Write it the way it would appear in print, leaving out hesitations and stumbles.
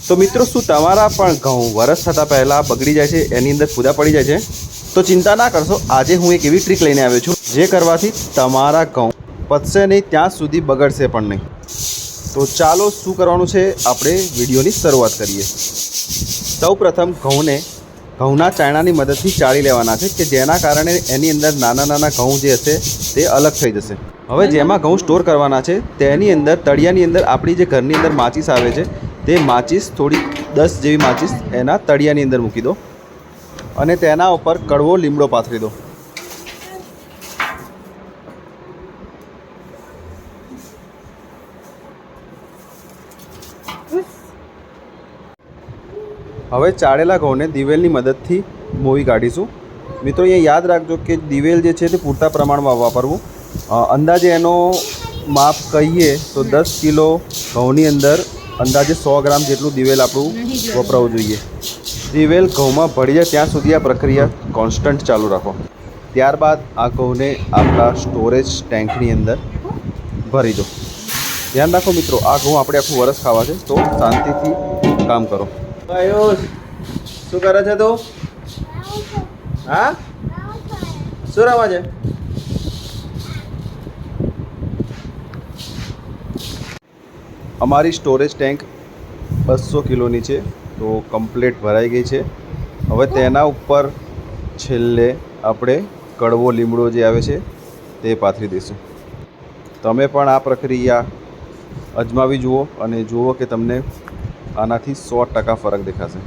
તો મિત્રો, શું તમારા પણ ઘઉં વરસ થતાં પહેલાં બગડી જાય છે, એની અંદર ફૂદા પડી જાય છે? તો ચિંતા ના કરશો, આજે હું એક એવી ટ્રીક લઈને આવ્યો છું જે કરવાથી તમારા ઘઉં પચશે નહીં, ત્યાં સુધી બગડશે પણ નહીં. તો ચાલો શું કરવાનું છે, આપણે વિડીયોની શરૂઆત કરીએ. સૌપ્રથમ ઘઉંના ચાયણાની મદદથી ચાળી લેવાના છે કે જેના કારણે એની અંદર નાના નાના ઘઉં જે હશે તે અલગ થઈ જશે. હવે જેમાં ઘઉં સ્ટોર કરવાના છે તેની અંદર તળિયાની અંદર આપણી જે ઘરની અંદર માચીસ આવે છે તે માચીસ થોડી 10 જેવી માચીસ એના તળિયાની અંદર મૂકી દો અને તેના ઉપર કડવો લીમડો પાથરી દો. હવે ચાળેલા ઘઉંને દિવેલની મદદથી મોવી કાઢીશું. મિત્રો, અહીંયા યાદ રાખજો કે દિવેલ જે છે તે પૂરતા પ્રમાણમાં વાપરવું. અંદાજે એનો માપ કહીએ તો 10 કિલો ઘઉંની અંદર અંદાજે 100 ગ્રામ જેટલું દિવેલ આપણું વપરાવવું જોઈએ. દિવેલ ઘઉંમાં ભળી જાય ત્યાં સુધી આ પ્રક્રિયા કોન્સ્ટન્ટ ચાલુ રાખો. ત્યારબાદ આ ઘઉંને આપણા સ્ટોરેજ ટેન્કની અંદર ભરી દો. ધ્યાન રાખો મિત્રો, આ ઘઉં આપણે આખું વરસ ખાવા છે, તો શાંતિથી કામ કરો. આયુષ, શું કરે છે તું? હા, શું રમવા છે? અમારી સ્ટોરેજ ટેન્ક 200 કિલોની છે, તો કમ્પ્લીટ ભરાઈ ગઈ છે. હવે તેના ઉપર છેલ્લે આપણે કડવો લીમડો જે આવે છે તે પાથરી દઈશું. તમે પણ આ પ્રક્રિયા અજમાવી જુઓ અને જુઓ કે તમને આનાથી 100% ફરક દેખાશે.